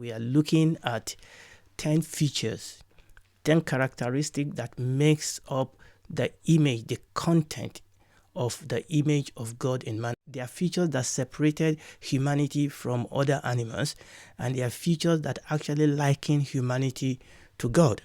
we are looking at 10 features, 10 characteristics that makes up the image, the content of the image of God in man. There are features that separated humanity from other animals, and there are features that actually liken humanity to God.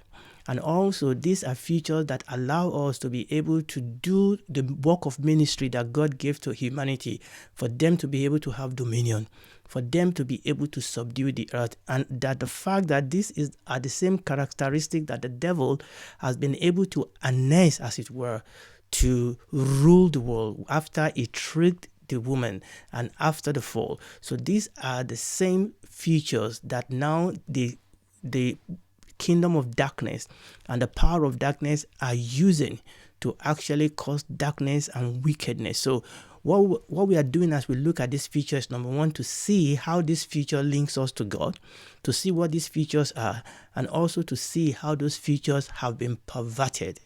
And also, these are features that allow us to be able to do the work of ministry that God gave to humanity, for them to be able to have dominion, for them to be able to subdue the earth. And that the fact that this are the same characteristic that the devil has been able to harness, as it were, to rule the world after he tricked the woman and after the fall. So these are the same features that now the kingdom of darkness and the power of darkness are using to actually cause darkness and wickedness. So what we are doing as we look at these features, number one, to see how this feature links us to God, to see what these features are, and also to see how those features have been perverted.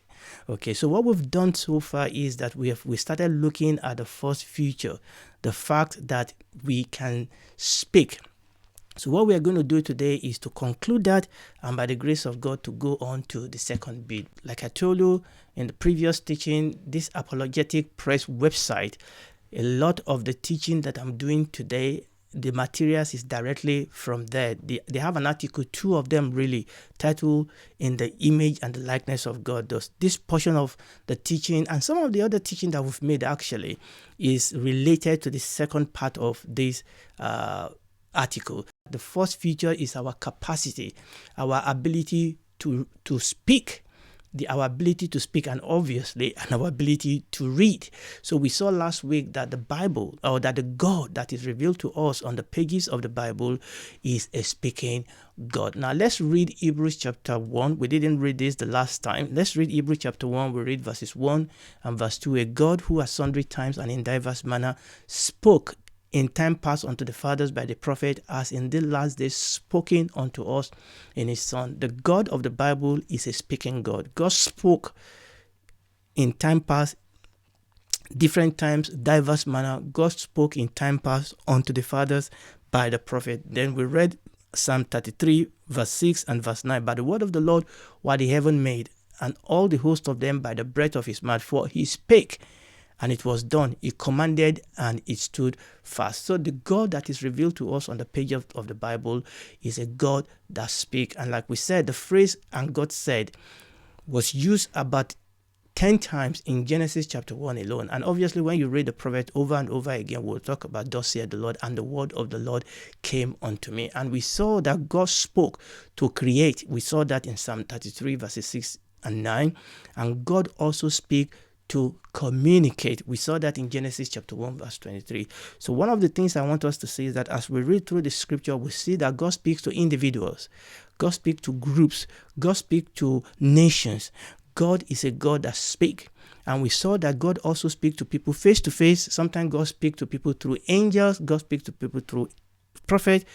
Okay, so what we've done so far is that we started looking at the first feature, the fact that we can speak. So what we are going to do today is to conclude that, and by the grace of God, to go on to the second bit. Like I told you in the previous teaching, this Apologetics Press website, a lot of the teaching that I'm doing today, the materials is directly from there. They have an article, 2 of them really, titled "In the Image and the Likeness of God." This portion of the teaching and some of the other teaching that we've made actually is related to the second part of this article. The first feature is our capacity, our ability to speak, our ability to speak, and obviously, and our ability to read. So we saw last week that the Bible, or that the God that is revealed to us on the pages of the Bible, is a speaking God. Now let's read Hebrews chapter 1. We didn't read this the last time. Let's read Hebrews chapter 1. We read verses 1 and verse 2. A God who at sundry times and in diverse manner spoke in time past unto the fathers by the prophet, as in the last days spoken unto us in his Son. The God of the Bible is a speaking God. God spoke in time past, different times, diverse manner. God spoke in time past unto the fathers by the prophet. Then we read Psalm 33 verse 6 and verse 9. By the word of the Lord were the heaven made, and all the host of them by the breath of his mouth. For he spake, and it was done. He commanded, and it stood fast. So the God that is revealed to us on the page of the Bible is a God that speaks. And like we said, the phrase "and God said" was used about 10 times in Genesis chapter 1 alone. And obviously, when you read the prophet over and over again, we'll talk about "Thus saith the Lord, and the word of the Lord came unto me." And we saw that God spoke to create. We saw that in Psalm 33 verses 6 and 9. And God also speaks to communicate. We saw that in Genesis chapter 1 verse 23. So one of the things I want us to see is that as we read through the scripture, we see that God speaks to individuals, God speaks to groups, God speaks to nations. God is a God that speaks. And we saw that God also speaks to people face to face. Sometimes God speaks to people through angels, God speaks to people through prophet.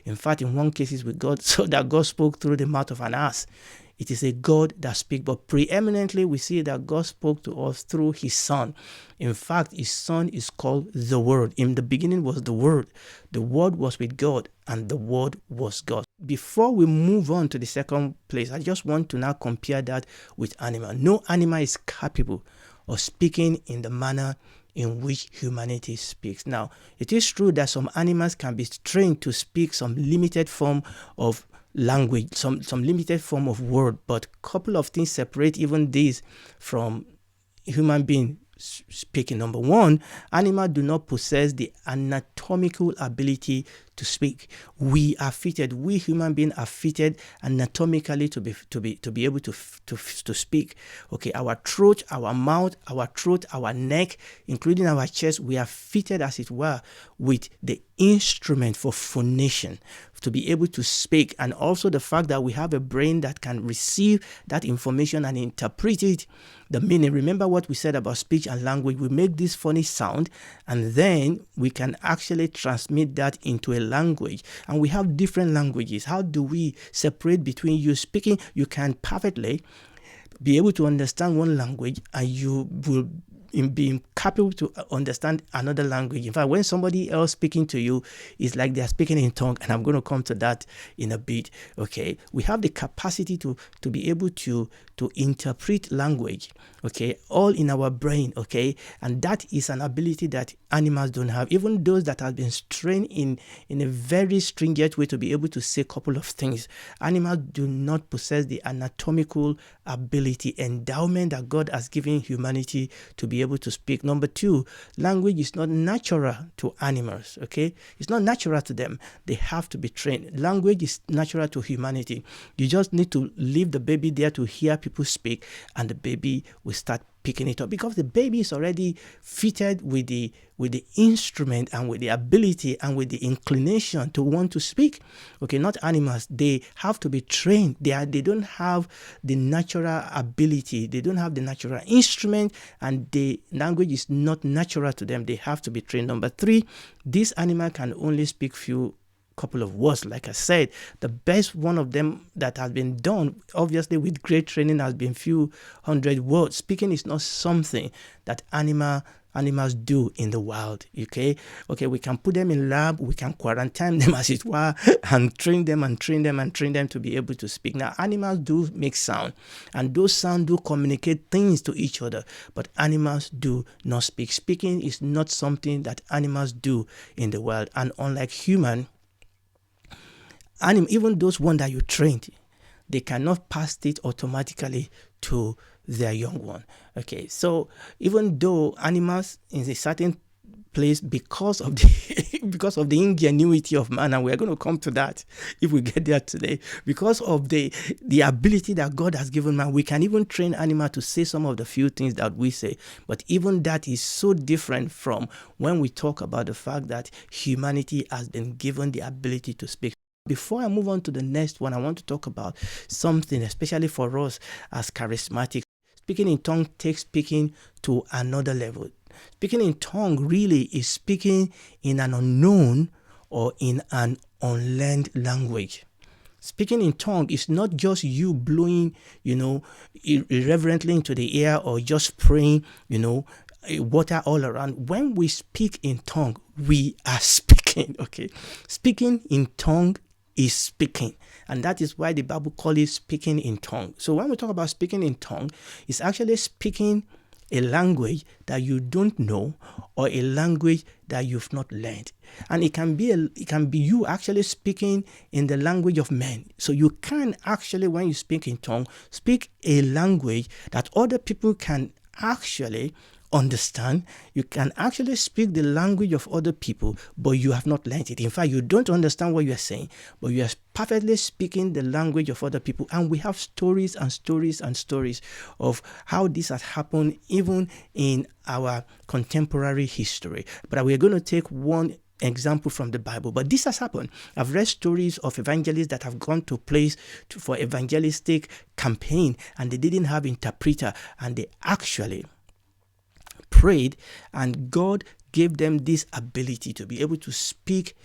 In fact, in one case with God, so that God spoke through the mouth of an ass. It is a God that speaks, but preeminently we see that God spoke to us through his Son. In fact, his Son is called the Word. In the beginning was the Word. The Word was with God, and the Word was God. Before we move on to the second place, I just want to now compare that with animal. No animal is capable of speaking in the manner in which humanity speaks. Now, it is true that some animals can be trained to speak some limited form of language, some limited form of word, but a couple of things separate even these from human being speaking. Number one, animals do not possess the anatomical ability to speak. We are fitted. We human beings are fitted anatomically to be able to speak. Okay, our throat, our mouth, our neck, including our chest, we are fitted, as it were, with the instrument for phonation to be able to speak, and also the fact that we have a brain that can receive that information and interpret it, the meaning. Remember what we said about speech and language. We make this funny sound, and then we can actually transmit that into a language. And we have different languages. How do we separate between you speaking? You can perfectly be able to understand one language, and you will in being capable to understand another language. In fact, when somebody else speaking to you, it's like they're speaking in tongue, and I'm going to come to that in a bit. Okay, we have the capacity to be able to interpret language. Okay, all in our brain. Okay, and that is an ability that animals don't have. Even those that have been trained in a very stringent way to be able to say a couple of things, animals do not possess the anatomical ability, endowment that God has given humanity to be able to speak. Number two, language is not natural to animals. Okay, it's not natural to them. They have to be trained. Language is natural to humanity. You just need to leave the baby there to hear people speak, and the baby will start picking it up, because the baby is already fitted with the instrument and with the ability and with the inclination to want to speak. Okay, not animals. They have to be trained. They don't have the natural ability. They don't have the natural instrument, and the language is not natural to them. They have to be trained. Number three, this animal can only speak few couple of words. Like I said, the best one of them that has been done, obviously with great training, has been few hundred words. Speaking is not something that animals do in the wild. Okay, we can put them in lab, we can quarantine them, as it were, and train them to be able to speak. Now, animals do make sound, and those sounds do communicate things to each other, but animals do not speak. Speaking is not something that animals do in the wild, and unlike human, even those ones that you trained, they cannot pass it automatically to their young one. Okay, so even though animals in a certain place, because of the ingenuity of man, and we're going to come to that if we get there today, because of the ability that God has given man, we can even train animals to say some of the few things that we say. But even that is so different from when we talk about the fact that humanity has been given the ability to speak. Before I move on to the next one, I want to talk about something, especially for us as charismatic. Speaking in tongue takes speaking to another level. Speaking in tongue really is speaking in an unknown or in an unlearned language. Speaking in tongue is not just you blowing, irreverently into the air, or just praying, water all around. When we speak in tongue, we are speaking. Okay, speaking in tongue is speaking, and that is why the Bible calls it speaking in tongue. So when we talk about speaking in tongue, it's actually speaking a language that you don't know, or a language that you've not learned. And it can be you actually speaking in the language of men. So you can actually, when you speak in tongue, speak a language that other people can actually understand. You can actually speak the language of other people, but you have not learned it. In fact, you don't understand what you are saying, but you are perfectly speaking the language of other people. And we have stories and stories and stories of how this has happened even in our contemporary history. But we are going to take one example from the Bible, but this has happened. I've read stories of evangelists that have gone to place for evangelistic campaign, and they didn't have interpreter, and they actually prayed, and God gave them this ability to be able to speak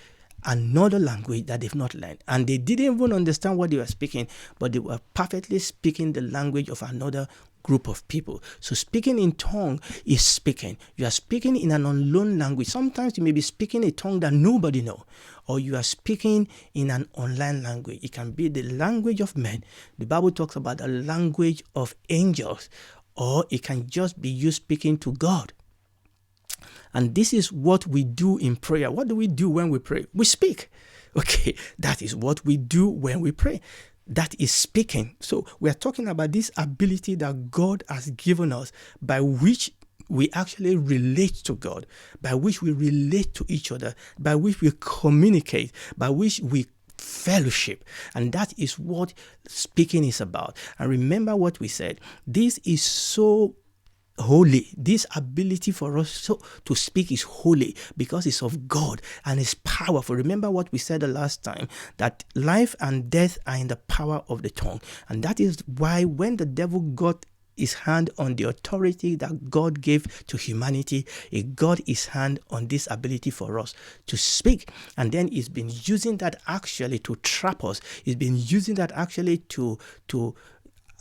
another language that they've not learned. And they didn't even understand what they were speaking, but they were perfectly speaking the language of another group of people. So speaking in tongue is speaking. You are speaking in an unknown language. Sometimes you may be speaking a tongue that nobody knows, or you are speaking in an online language. It can be the language of men. The Bible talks about the language of angels, or it can just be you speaking to God. And this is what we do in prayer. What do we do when we pray? We speak. Okay, that is what we do when we pray. That is speaking. So we are talking about this ability that God has given us, by which we actually relate to God, by which we relate to each other, by which we communicate, by which we fellowship. And that is what speaking is about. And remember what we said. This is so holy. This ability for us to speak is holy, because it's of God and it's powerful. Remember what we said the last time, that life and death are in the power of the tongue. And that is why when the devil got his hand on the authority that God gave to humanity, he got his hand on this ability for us to speak. And then he's been using that actually to trap us. He's been using that actually to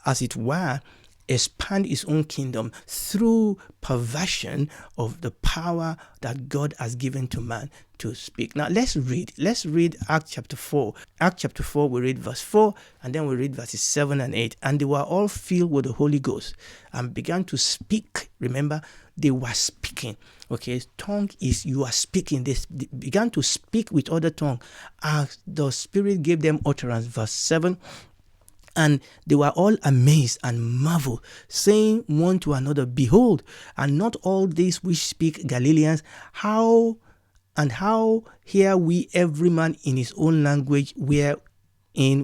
as it were, expand his own kingdom through perversion of the power that God has given to man to speak. Now let's read Acts chapter 4. Acts chapter 4, we read verse 4, and then we read verses 7 and 8. And they were all filled with the Holy Ghost and began to speak. Remember, they were speaking. Okay, tongue is you are speaking. They began to speak with other tongue as the Spirit gave them utterance. Verse 7. And they were all amazed and marveled, saying one to another, Behold, and not all these which speak Galileans, how hear we every man in his own language wherein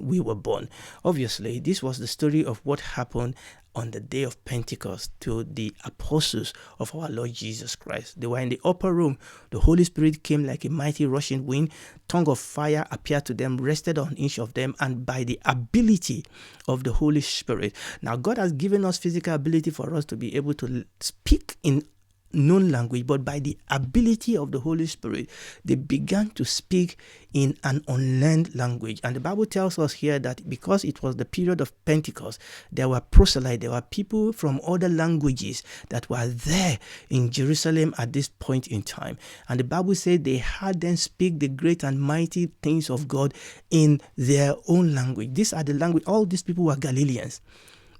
we were born? Obviously, this was the story of what happened on the day of Pentecost to the apostles of our Lord Jesus Christ. They were in the upper room. The Holy Spirit came like a mighty rushing wind. Tongue of fire appeared to them, rested on each of them, and by the ability of the Holy Spirit. Now, God has given us physical ability for us to be able to speak in known language, but by the ability of the Holy Spirit, they began to speak in an unlearned language. And the Bible tells us here that because it was the period of Pentecost, there were proselytes, there were people from other languages that were there in Jerusalem at this point in time. And the Bible said they heard them speak the great and mighty things of God in their own language. These are the language, all these people were Galileans.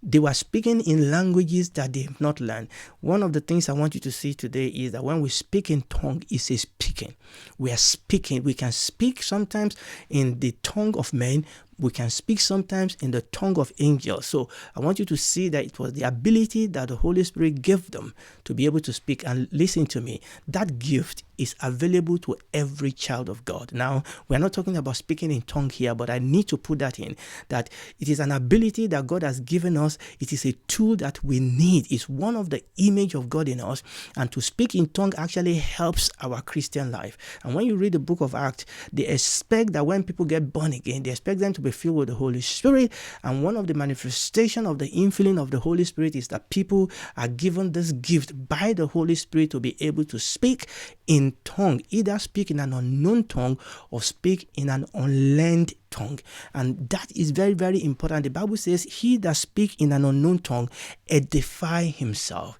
They were speaking in languages that they have not learned. One of the things I want you to see today is that when we speak in tongue, it's a speaking. We are speaking. We can speak sometimes in the tongue of men. We can speak sometimes in the tongue of angels. So I want you to see that it was the ability that the Holy Spirit gave them to be able to speak. And listen to me, that gift is available to every child of God. Now, we're not talking about speaking in tongue here, but I need to put that in, that it is an ability that God has given us. It is a tool that we need. It's one of the image of God in us. And to speak in tongue actually helps our Christian life. And when you read the book of Acts, they expect that when people get born again, they expect them to be filled with the Holy Spirit. And one of the manifestation of the infilling of the Holy Spirit is that people are given this gift by the Holy Spirit to be able to speak in tongue, either speak in an unknown tongue or speak in an unlearned tongue. And that is very, very important. The Bible says, he that speak in an unknown tongue edify himself,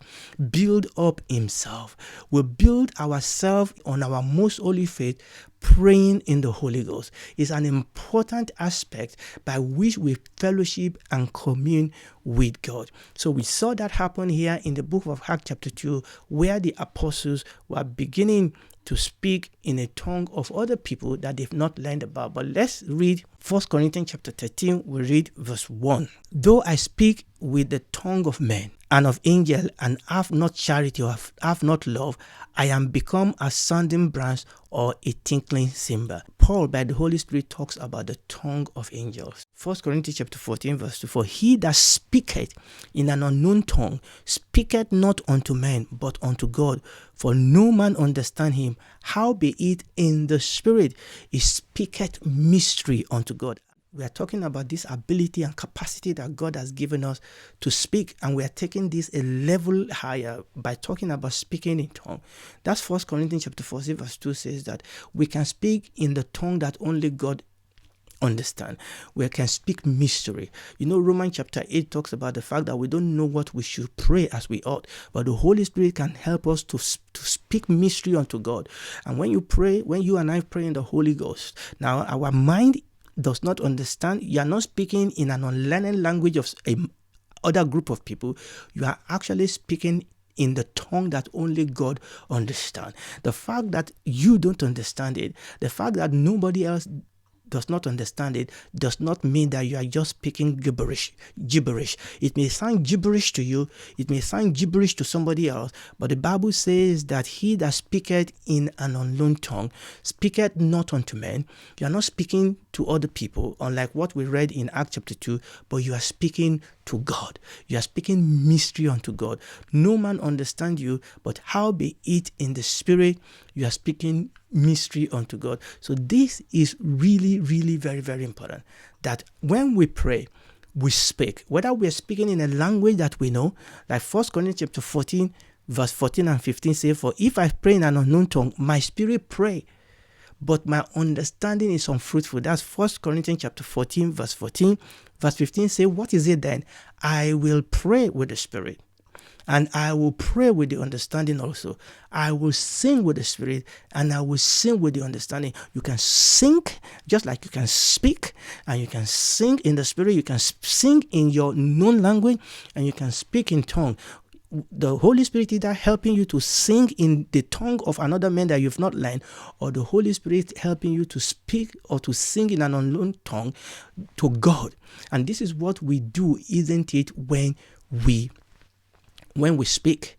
build up himself. We build ourselves on our most holy faith, praying in the Holy Ghost. Is an important aspect by which we fellowship and commune with God. So we saw that happen here in the book of Acts chapter 2, where the apostles were beginning to speak in a tongue of other people that they've not learned about. But let's read 1 Corinthians chapter 13. We read verse 1. Though I speak with the tongue of men and of angels and have not charity or have not love, I am become a sounding brass or a tinkling cymbal. Paul, by the Holy Spirit, talks about the tongue of angels. 1 Corinthians chapter 14 verse 2. For he that speaketh in an unknown tongue speaketh not unto men, but unto God, for no man understand him. Howbeit in the spirit he speaketh mystery unto God. We are talking about this ability and capacity that God has given us to speak, and we are taking this a level higher by talking about speaking in tongue. That's 1 Corinthians chapter 14 verse 2 says that we can speak in the tongue that only God understand. We can speak mystery. You know, Romans chapter 8 talks about the fact that we don't know what we should pray as we ought, but the Holy Spirit can help us to speak mystery unto God. And when you pray, when you and I pray in the Holy Ghost, now our mind does not understand. You are not speaking in an unlearned language of a other group of people. You are actually speaking in the tongue that only God understands. The fact that you don't understand it, the fact that nobody else does not understand it, does not mean that you are just speaking gibberish. It may sound gibberish to you, it may sound gibberish to somebody else, but the Bible says that he that speaketh in an unknown tongue speaketh not unto men. You are not speaking to other people, unlike what we read in Acts chapter 2, but you are speaking to God. You are speaking mystery unto God. No man understand you, but howbeit in the spirit you are speaking mystery unto God. So this is really, really very, very important, that when we pray, we speak, whether we are speaking in a language that we know, like 1 Corinthians chapter 14 verse 14 and 15 say, for if I pray in an unknown tongue, my spirit pray, but my understanding is unfruitful. That's 1 Corinthians chapter 14, verse 14. Verse 15 say, what is it then? I will pray with the Spirit, and I will pray with the understanding also. I will sing with the Spirit, and I will sing with the understanding. You can sing just like you can speak, and you can sing in the Spirit. You can sing in your known language, and you can speak in tongue. The Holy Spirit is either helping you to sing in the tongue of another man that you've not learned, or the Holy Spirit helping you to speak or to sing in an unknown tongue to God. And this is what we do, isn't it, when we speak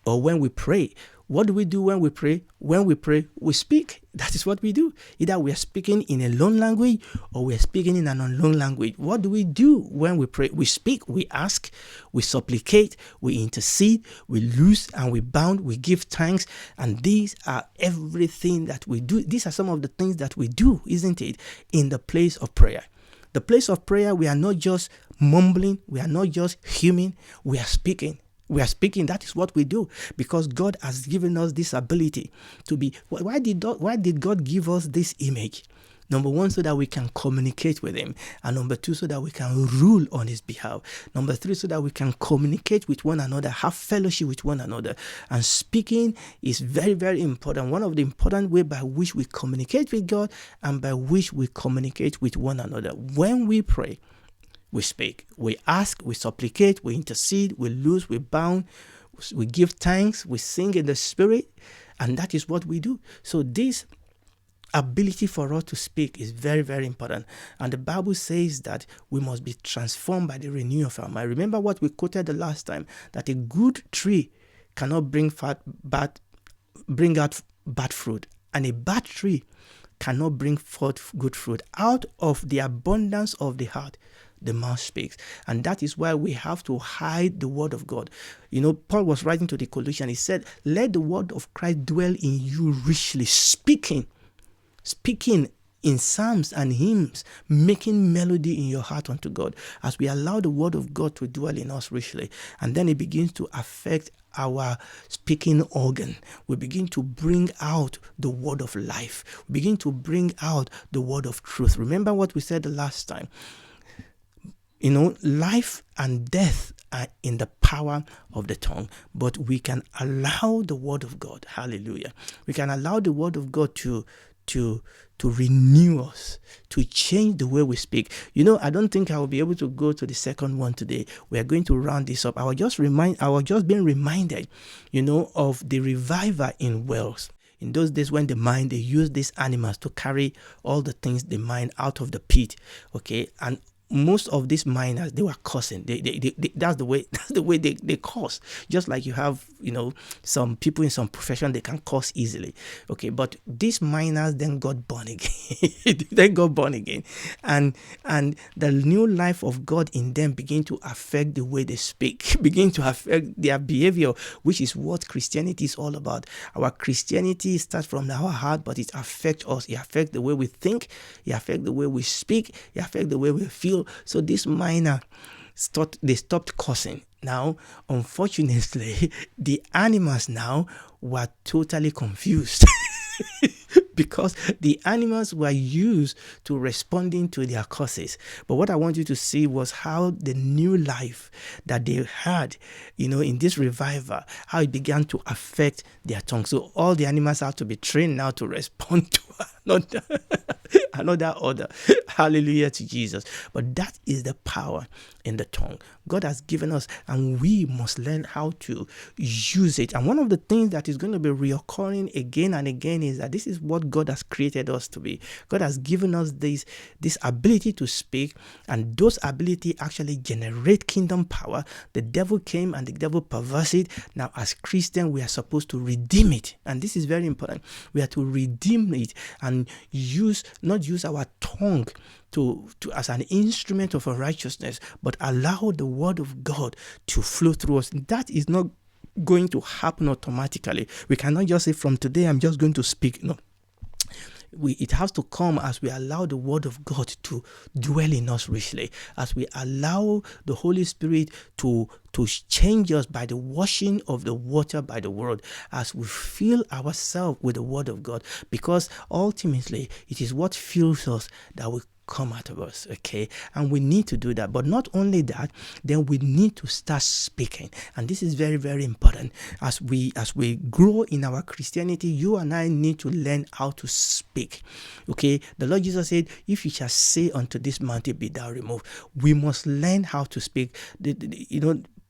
or when we pray? What do we do when we pray? When we pray, we speak. That is what we do. Either we are speaking in a known language or we are speaking in an unknown language. What do we do when we pray? We speak, we ask, we supplicate, we intercede, we loose and we bound, we give thanks. And these are everything that we do. These are some of the things that we do, isn't it, in the place of prayer. The place of prayer, we are not just mumbling, we are not just humming, we are speaking. We are speaking. That is what we do, because God has given us this ability to be. Why did God give us this image? Number one, so that we can communicate with Him. And number two, so that we can rule on His behalf. Number three, so that we can communicate with one another, have fellowship with one another. And speaking is very, very important. One of the important ways by which we communicate with God and by which we communicate with one another. When we pray, we speak, we ask, we supplicate, we intercede, we loose, we bound, we give thanks, we sing in the Spirit, and that is what we do. So this ability for us to speak is very, very important. And the Bible says that we must be transformed by the renewing of our mind. Remember what we quoted the last time, that a good tree cannot bring out bad fruit, and a bad tree cannot bring forth good fruit. Out of the abundance of the heart, the mouth speaks. And that is why we have to hide the word of God. You know, Paul was writing to the Colossians. He said, let the word of Christ dwell in you richly, speaking in psalms and hymns, making melody in your heart unto God, as we allow the word of God to dwell in us richly. And then it begins to affect our speaking organ. We begin to bring out the word of life. We begin to bring out the word of truth. Remember what we said the last time. You know, life and death are in the power of the tongue, but we can allow the word of God, hallelujah. We can allow the word of God to renew us, to change the way we speak. You know, I don't think I will be able to go to the second one today. We are going to round this up. I was just being reminded, you know, of the reviver in Wales. In those days when they used these animals to carry all the things they mine out of the pit, okay, and most of these miners, they were cursing. That's the way they curse. Just like you have, you know, some people in some profession, they can curse easily. Okay, but these miners then got born again. And the new life of God in them began to affect the way they speak, begin to affect their behavior, which is what Christianity is all about. Our Christianity starts from our heart, but it affects us. It affects the way we think. It affects the way we speak. It affects the way we feel. So this miner stopped cursing. Now, unfortunately, the animals now were totally confused because the animals were used to responding to their curses. But what I want you to see was how the new life that they had, you know, in this revival, how it began to affect their tongue. So all the animals have to be trained now to respond to another order. Hallelujah to Jesus. But that is the power in the tongue. God has given us, and we must learn how to use it. And one of the things that is going to be reoccurring again and again is that this is what God has created us to be. God has given us this ability to speak, and those ability actually generate kingdom power. The devil came and the devil perverted it. Now, as Christians, we are supposed to redeem it. And this is very important. We are to redeem it and not use our tongue to as an instrument of righteousness, but allow the word of God to flow through us. That is not going to happen automatically. We cannot just say, from today I'm just going to speak. No. it has to come as we allow the word of God to dwell in us richly, as we allow the Holy Spirit to change us by the washing of the water by the word, as we fill ourselves with the word of God, because ultimately it is what fills us that will come out of us, okay? And we need to do that. But not only that, then we need to start speaking. And this is very, very important. As we grow in our Christianity, you and I need to learn how to speak, okay? The Lord Jesus said, if you shall say unto this mountain, be thou removed. We must learn how to speak.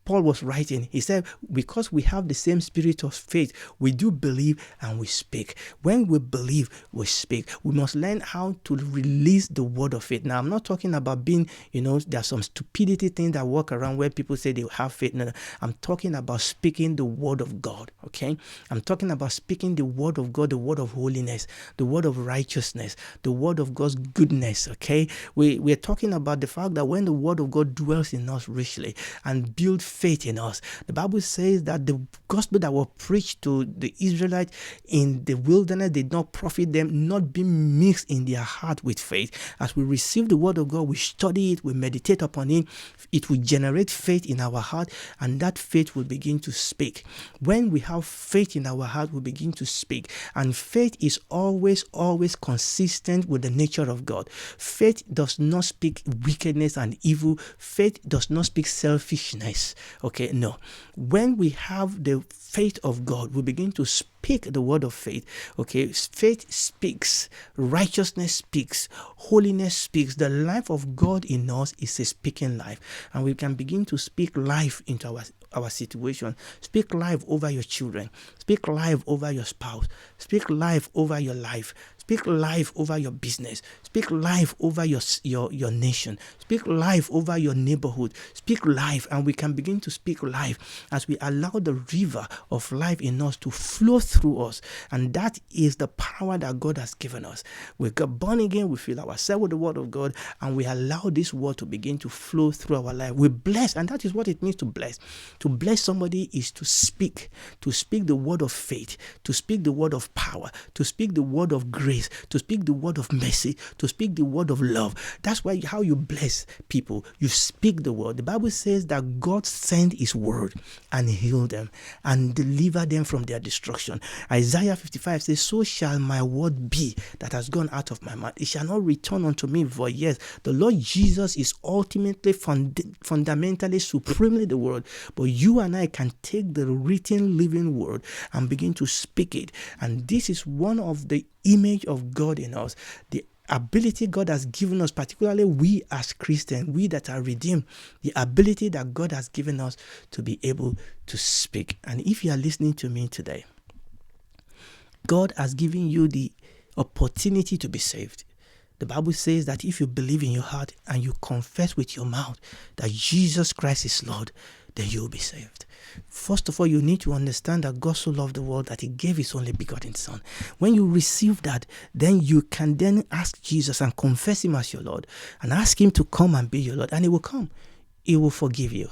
Paul was writing, he said, because we have the same spirit of faith, we do believe and we speak. When we believe, we speak. We must learn how to release the word of faith. Now, I'm not talking about being, there's some stupidity things that walk around where people say they have faith. No. I'm talking about speaking the word of God, okay? I'm talking about speaking the word of God, the word of holiness, the word of righteousness, the word of God's goodness, okay? We're talking about the fact that when the word of God dwells in us richly and builds faith in us. The Bible says that the gospel that was preached to the Israelites in the wilderness did not profit them, not being mixed in their heart with faith. As we receive the word of God, we study it, we meditate upon it, it will generate faith in our heart, and that faith will begin to speak. When we have faith in our heart, we begin to speak. And faith is always consistent with the nature of God. Faith does not speak wickedness and evil. Faith does not speak selfishness. Okay, no. When we have the faith of God, we begin to speak the word of faith. Okay, faith speaks, righteousness speaks, holiness speaks. The life of God in us is a speaking life, and we can begin to speak life into our situation. Speak life over your children. Speak life over your spouse. Speak life over your life. Speak life over your business. Speak life over your nation. Speak life over your neighborhood. Speak life, and we can begin to speak life as we allow the river of life in us to flow through us. And that is the power that God has given us. We got born again, we fill ourselves with the word of God, and we allow this word to begin to flow through our life. We bless, and that is what it means to bless. To bless somebody is to speak the word of faith, to speak the word of power, to speak the word of grace, to speak the word of mercy, to speak the word of love. That's why how you bless people, you speak the word. The Bible says that God sent his word and healed them and delivered them from their destruction. Isaiah 55 says, so shall my word be that has gone out of my mouth. It shall not return unto me void. Yes, the Lord Jesus is ultimately, fundamentally, supremely the word. But you and I can take the written, living word and begin to speak it. And this is one of the image of God in us, the ability God has given us, particularly we as Christians, we that are redeemed, the ability that God has given us to be able to speak. And if you are listening to me today, God has given you the opportunity to be saved. The Bible says that if you believe in your heart and you confess with your mouth that Jesus Christ is Lord, then you will be saved. First of all, you need to understand that God so loved the world that he gave his only begotten son. When you receive that, then you can then ask Jesus and confess him as your Lord and ask him to come and be your Lord, and he will come. He will forgive you.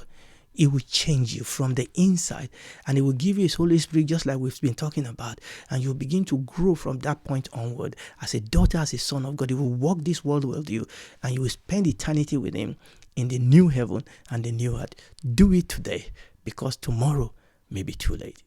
It will change you from the inside, and it will give you his Holy Spirit, just like we've been talking about, and you'll begin to grow from that point onward as a daughter, as a son of God. He will walk this world with you, and you will spend eternity with him in the new heaven and the new earth. Do it today, because tomorrow may be too late.